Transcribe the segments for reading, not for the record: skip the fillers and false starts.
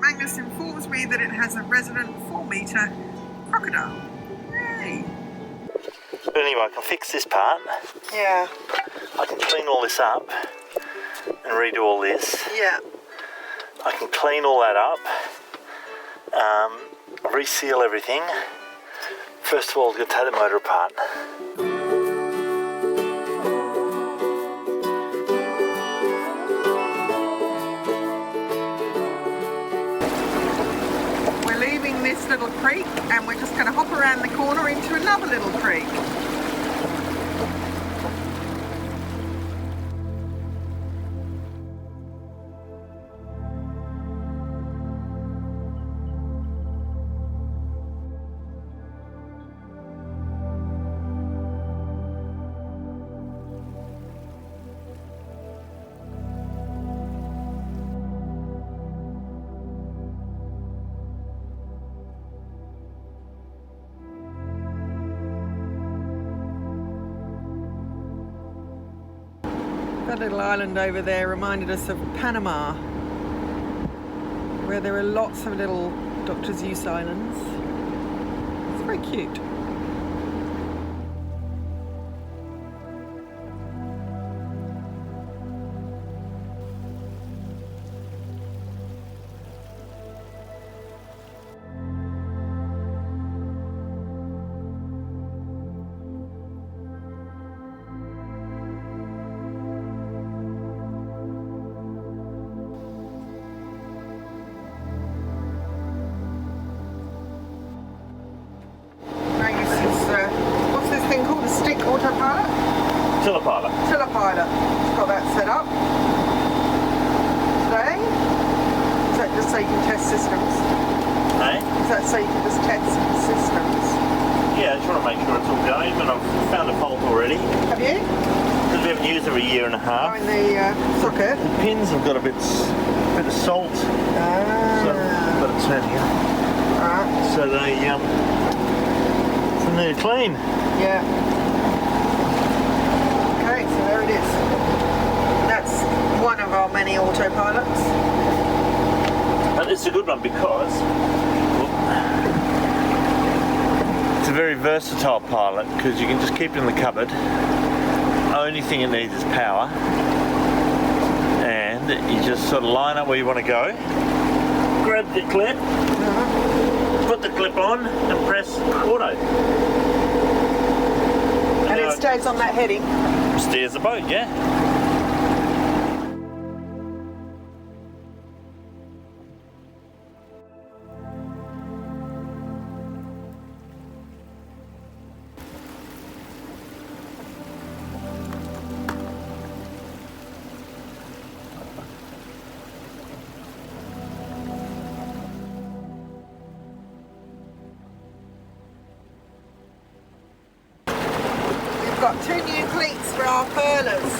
Magnus informs me that it has a resident 4-metre crocodile. Yay! But anyway, I can fix this part. Yeah. I can clean all this up and redo all this. Yeah. I can clean all that up, reseal everything. First of all, I'm going to take the motor apart. We're leaving this little creek and we're just going to hop around the corner into another little creek. That little island over there reminded us of Panama, where there are lots of little Dr. Seuss islands. It's very cute. Autopilot. Autopilot. It's got that set up today. Is that just so you can test systems? Hey? Is that so you can just test systems? Yeah, I just want to make sure it's all going, but I've found a fault already. Have you? Because we haven't used it for a year and a half. Oh, in the socket? The pins have got a bit of salt. So I've got to turn here. Alright. So they're clean. Yeah. Okay, so there it is. That's one of our many autopilots. And it's a good one because it's a very versatile pilot because you can just keep it in the cupboard. Only thing it needs is power. And you just sort of line up where you want to go. Grab the clip, put the clip on and press auto. And it stays on that heading? Steers the boat, yeah. We've got 2 new cleats for our furlers.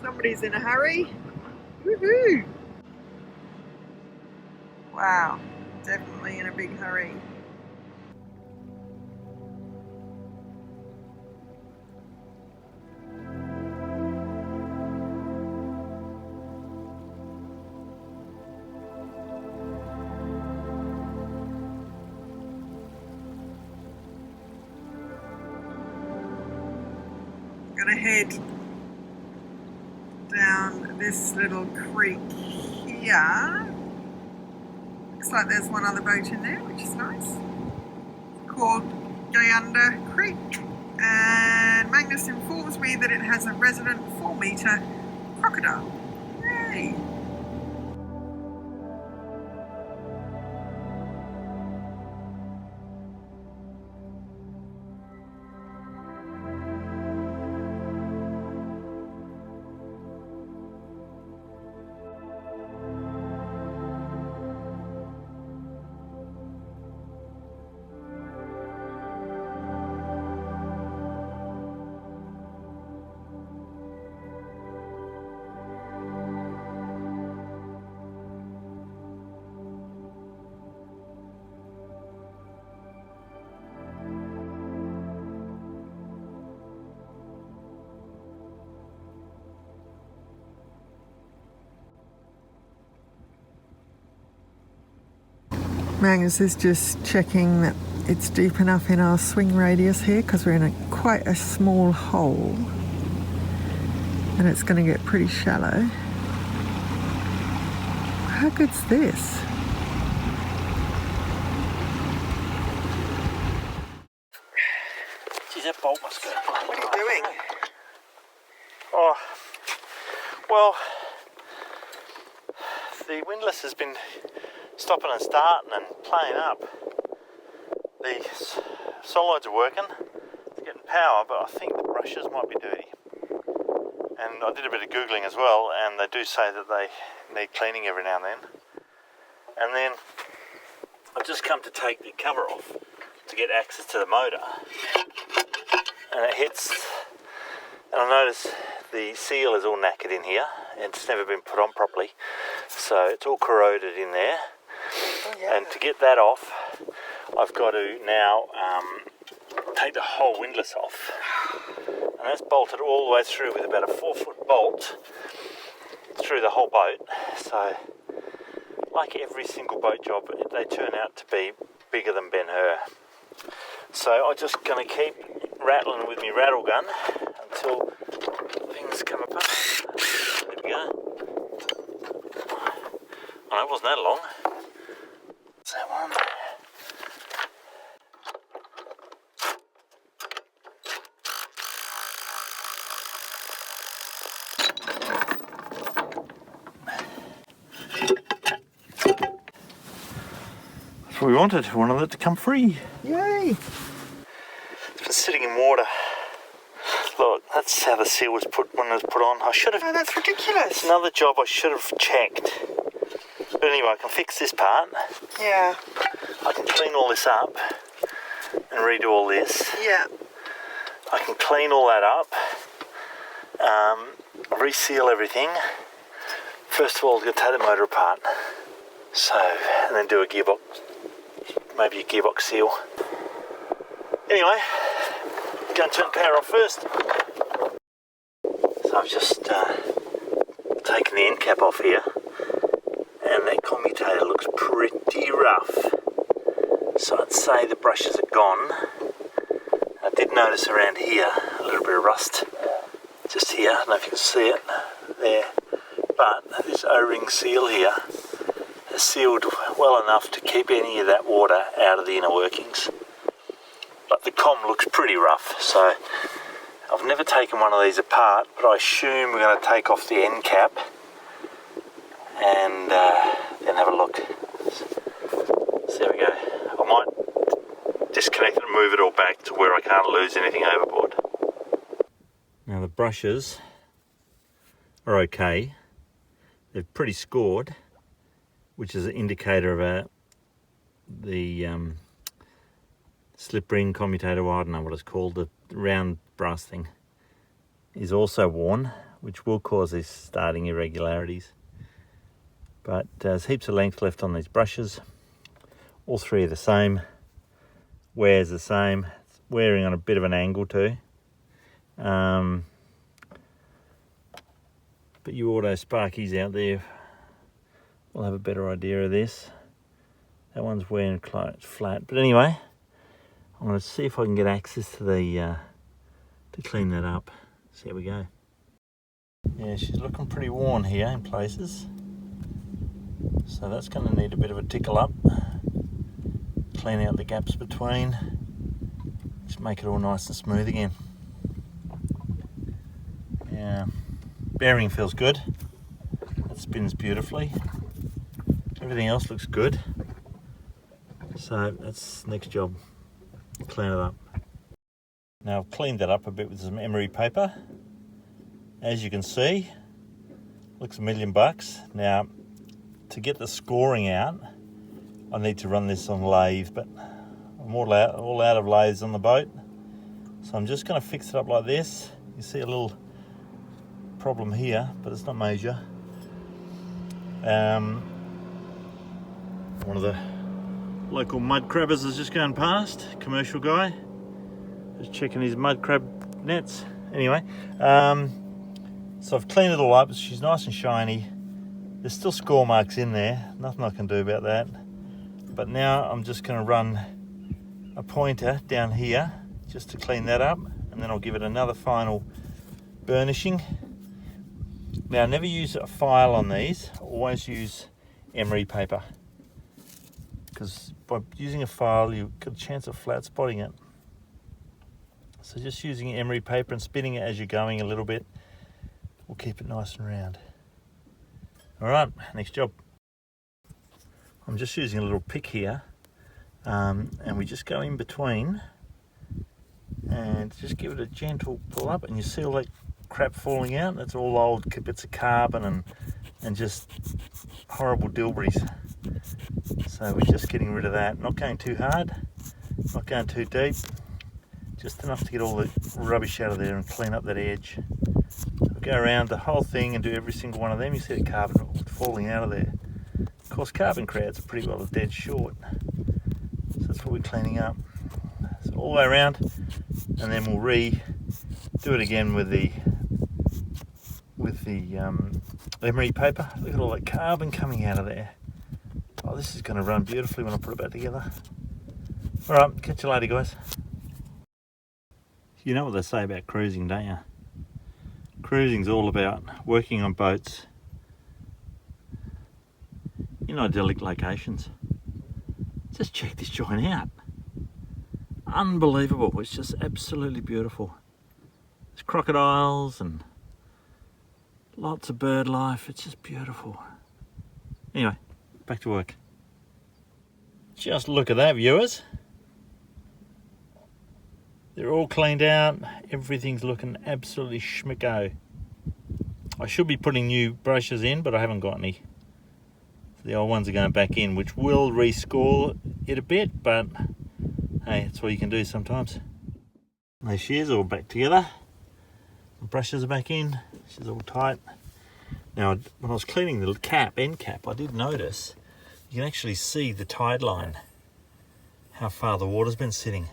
Somebody's in a hurry. Woohoo! Wow, definitely in a big hurry. Gonna head down this little creek here. Looks like there's one other boat in there, which is nice. Called Gayndah Creek. And Magnus informs me that it has a resident 4-metre crocodile. Yay! Magnus is just checking that it's deep enough in our swing radius here because we're in quite a small hole and it's going to get pretty shallow. How good's this? Geez, that bolt must go. What are you doing? Oh, well, the windlass has been stopping and starting and playing up. The solids are working, it's getting power, but I think the brushes might be dirty. And I did a bit of Googling as well, and they do say that they need cleaning every now and then. And then I've just come to take the cover off to get access to the motor. And it hits, and I notice the seal is all knackered in here. It's never been put on properly, so it's all corroded in there. Oh, yeah. And to get that off, I've got to now take the whole windlass off, and that's bolted all the way through with about a 4-foot bolt through the whole boat. So, like every single boat job, they turn out to be bigger than Ben-Hur. So I'm just going to keep rattling with my rattle gun until things come apart. There we go. Oh, it wasn't that long. What's that one? That's what we wanted. We wanted it to come free. Yay! It's been sitting in water. Look, that's how the seal was put when it was put on. I should have. Oh, that's ridiculous. It's another job I should have checked. But anyway, I can fix this part. Yeah. I can clean all this up and redo all this. Yeah. I can clean all that up, reseal everything. First of all, I'm going to take the motor apart. So, and then do a gearbox, maybe a gearbox seal. Anyway, I'm going to turn the power off first. So I've just taken the end cap off here, and that commutator looks pretty rough. So I'd say the brushes are gone. I did notice around here a little bit of rust, just here. I don't know if you can see it there, but this O-ring seal here is sealed well enough to keep any of that water out of the inner workings. But the comm looks pretty rough, so I've never taken one of these apart, but I assume we're going to take off the end cap and then have a look. So there we go. I might disconnect it and move it all back to where I can't lose anything overboard. Now the brushes are okay. They're pretty scored, which is an indicator of the slip ring commutator, I don't know what it's called, the round brass thing, is also worn, which will cause these starting irregularities. But there's heaps of length left on these brushes. All three are the same. Wear's the same. It's wearing on a bit of an angle too. But you auto sparkies out there will have a better idea of this. That one's wearing flat. But anyway, I'm going to see if I can get access to the to clean that up. See how we go. Yeah, she's looking pretty worn here in places. So that's going to need a bit of a tickle up. Clean out the gaps between. Just make it all nice and smooth again. Yeah, bearing feels good. That spins beautifully. Everything else looks good. So that's the next job. Clean it up. Now I've cleaned that up a bit with some emery paper. As you can see, looks $1,000,000. Now, to get the scoring out, I need to run this on lathe, but I'm all out of lathes on the boat. So I'm just going to fix it up like this. You see a little problem here, but it's not major. One of the local mud crabbers is just going past, commercial guy, just checking his mud crab nets. Anyway, so I've cleaned it all up. She's nice and shiny. There's still score marks in there, nothing I can do about that. But now I'm just going to run a pointer down here just to clean that up, and then I'll give it another final burnishing. Now, never use a file on these, always use emery paper, because by using a file you've got a chance of flat spotting it. So just using emery paper and spinning it as you're going a little bit will keep it nice and round. Alright, next job. I'm just using a little pick here, and we just go in between and just give it a gentle pull up, and you see all that crap falling out. That's all old bits of carbon and just horrible dilberries. So we're just getting rid of that. Not going too hard, not going too deep, just enough to get all the rubbish out of there and clean up that edge. So we go around the whole thing and do every single one of them. You see the carbon falling out of there. Of course, carbon crowds are pretty well dead short. So that's what we're cleaning up. So all the way around, and then we'll do it again with the emery paper. Look at all that carbon coming out of there. Oh, this is going to run beautifully when I put it back together. All right, catch you later, guys. You know what they say about cruising, don't you? Cruising's all about working on boats in idyllic locations. Just check this joint out. Unbelievable. It's just absolutely beautiful. There's crocodiles and lots of bird life. It's just beautiful. Anyway, back to work. Just look at that, viewers. They're all cleaned out. Everything's looking absolutely schmicko. I should be putting new brushes in, but I haven't got any. So the old ones are going back in, which will rescore it a bit, but hey, that's what you can do sometimes. There she is, all back together. The brushes are back in. She's all tight. Now, when I was cleaning the end cap, I did notice you can actually see the tide line, how far the water's been sitting.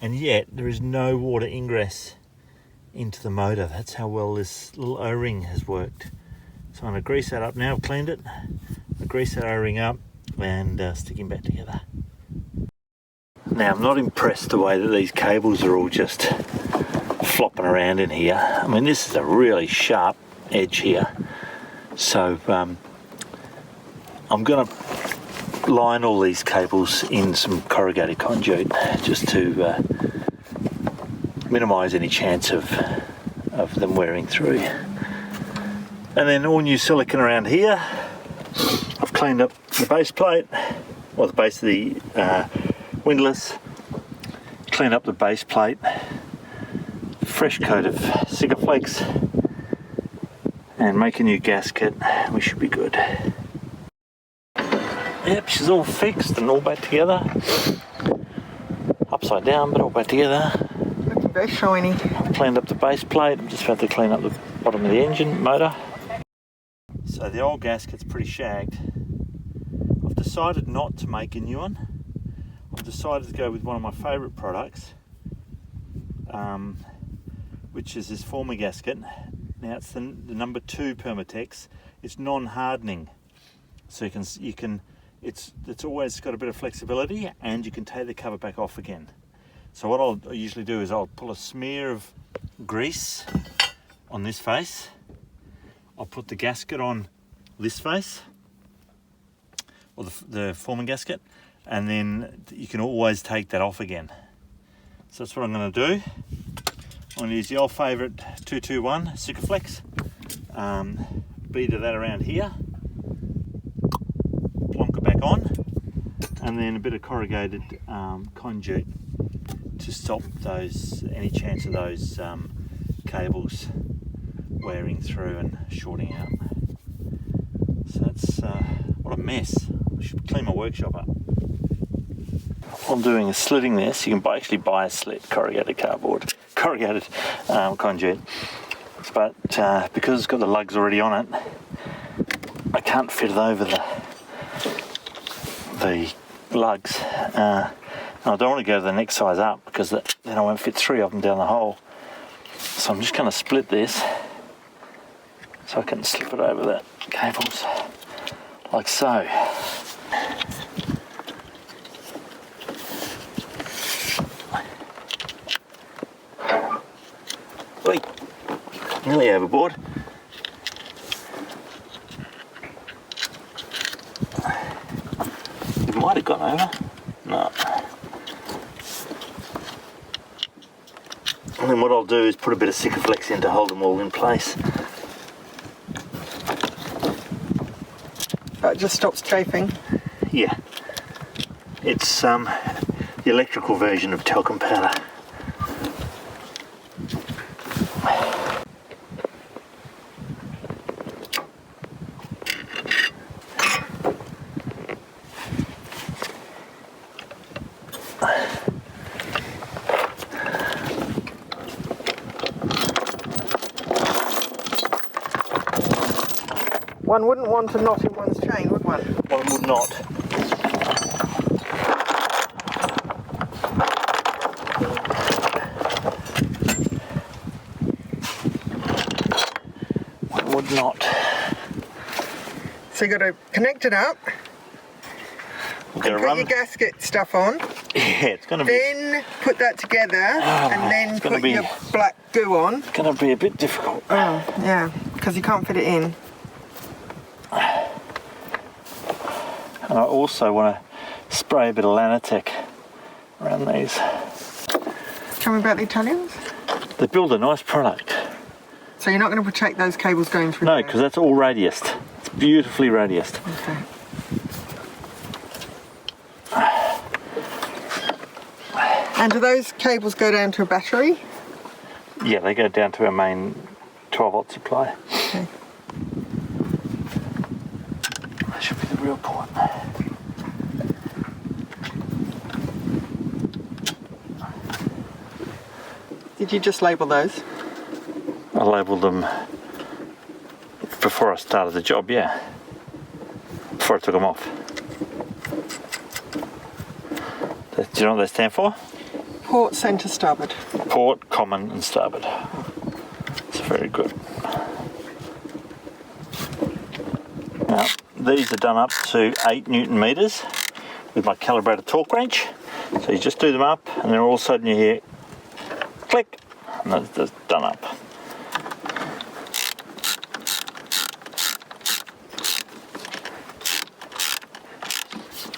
And yet there is no water ingress into the motor. That's how well this little O-ring has worked. So I'm going to grease that up now. I've cleaned it. I'll grease that O-ring up and stick him back together. Now, I'm not impressed the way that these cables are all just flopping around in here. I mean, this is a really sharp edge here. So I'm going to line all these cables in some corrugated conduit just to minimise any chance of them wearing through. And then all new silicone around here. I've cleaned up the base plate, or the base of the windlass. Clean up the base plate. Fresh coat of Sikaflex, and make a new gasket. We should be good. Yep, she's all fixed and all back together. Upside down, but all back together. Looking very shiny. I've cleaned up the base plate. I'm just about to clean up the bottom of the engine motor. So the old gasket's pretty shagged. I've decided not to make a new one. I've decided to go with one of my favourite products, which is this former gasket. Now it's the number 2 Permatex. It's non-hardening, so you can it's always got a bit of flexibility, and you can take the cover back off again. So what I'll usually do is I'll pull a smear of grease on this face. I'll put the gasket on this face, or the forming gasket, and then you can always take that off again. So that's what I'm going to do. I'm going to use the old favourite 221 Sikaflex, bead of that around here, plonk it back on, and then a bit of corrugated conduit to stop any chance of those cables wearing through and shorting out. So that's what a mess. I should clean my workshop up. What I'm doing is slitting this. You can actually buy a slit, corrugated conduit, but because it's got the lugs already on it, I can't fit it over the lugs. And I don't want to go to the next size up because then I won't fit 3 of them down the hole. So I'm just going to split this so I can slip it over the cables like so. Wait, nearly overboard. It might have gone over. No. And then what I'll do is put a bit of Sikaflex in to hold them all in place. That just stops chafing. Yeah. It's the electrical version of talcum powder. One wouldn't want a knot in one's chain, would one? One would not. One would not. So you got to connect it up, We're and put your gasket stuff on, Yeah, it's going to be. then put that together, and then put your black goo on. It's going to be a bit difficult. Oh, yeah, because you can't fit it in. And I also want to spray a bit of Lanatec around these. Tell me about the Italians. They build a nice product. So you're not going to protect those cables going through No, there? because that's all radiused. It's beautifully radiused. Okay. And do those cables go down to a battery? Yeah, they go down to our main 12-volt supply. Okay. That should be the real point. Did you just label those? I labelled them before I started the job, yeah. Before I took them off. Do you know what they stand for? Port, centre, starboard. Port, common and starboard. It's very good. Now, these are done up to 8 Newton meters with my calibrated torque wrench. So you just do them up and then all of a sudden you hear click, and that's done up.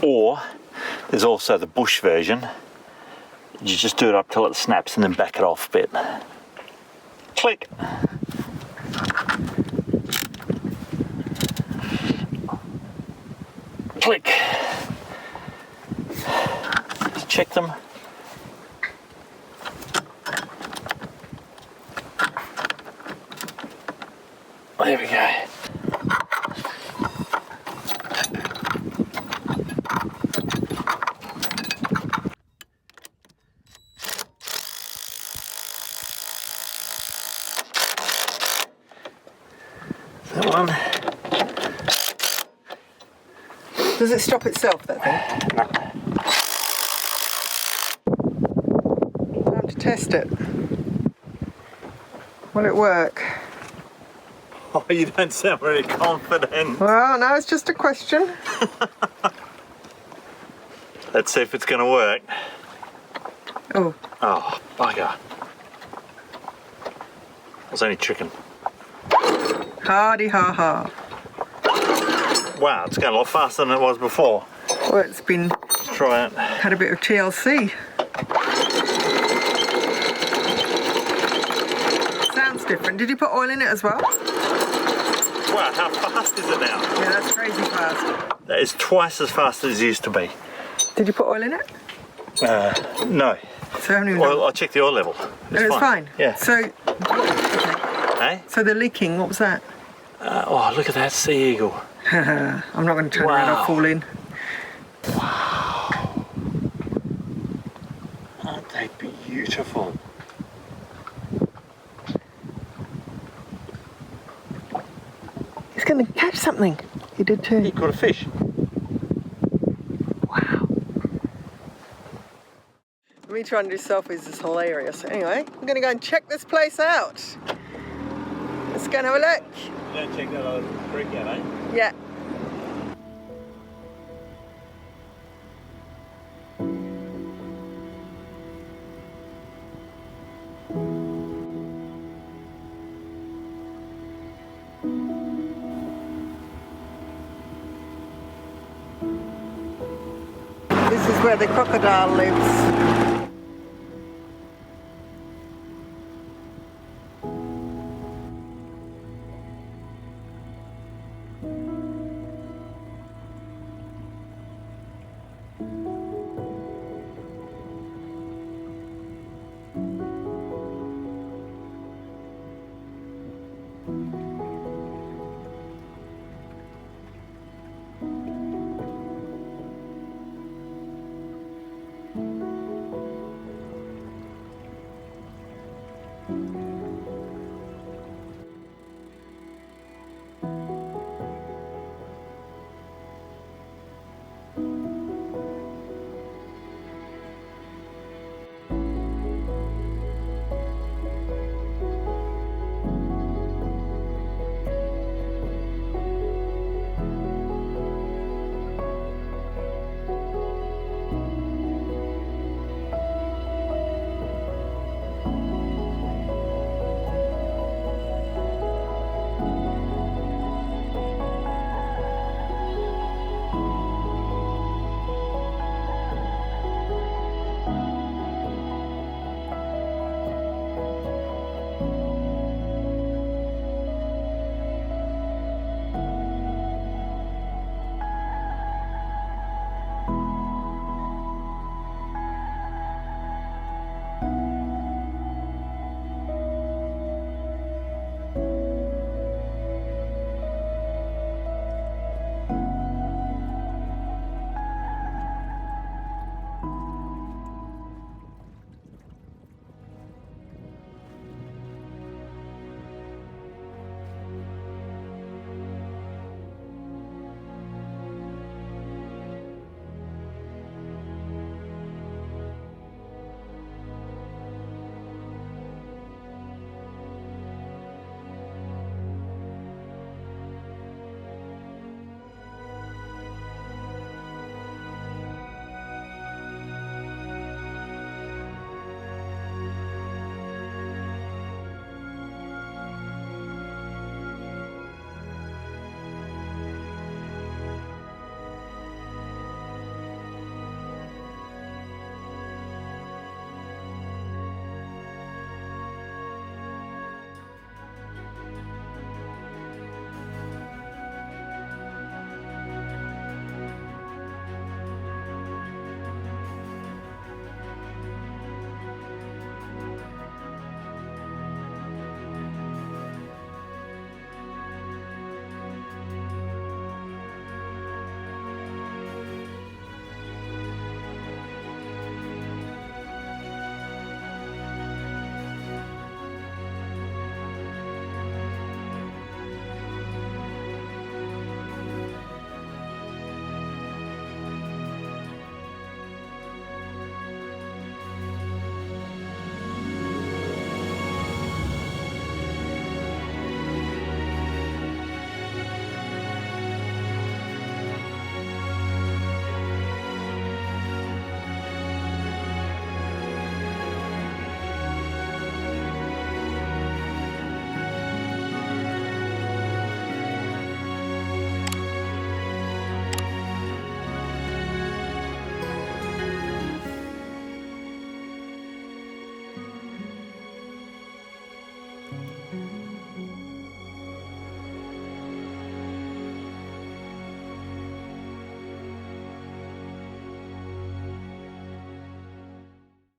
Or there's also the bush version. You just do it up till it snaps and then back it off a bit. Click. Click. Just check them. There we go. That one. Does it stop itself, that thing? No. Time to test it. Will it work? Oh, you don't sound very confident. Well, no, it's just a question. Let's see if it's going to work. Oh, Oh, bugger. was only chicken. Hardy ha ha. Wow, it's going a lot faster than it was before. Well, it's been Let's try it. had a bit of TLC. Sounds different. Did you put oil in it as well? Wow, how fast is it now? Yeah, that's crazy fast. That is twice as fast as it used to be. Did you put oil in it? No. So how many? Oil, I checked the oil level. It's fine. Yeah. So, okay. Hey? So the leaking, what was that? Oh, look at that sea eagle. I'm not going to turn around, I'll fall in. Wow. Aren't they beautiful? He's going to catch something. He did too. He caught a fish. Wow. Me trying to do selfies is hilarious. Anyway, I'm going to go and check this place out. Let's go and have a look. You don't check that other creek out, eh? Yeah. This is where the crocodile lives.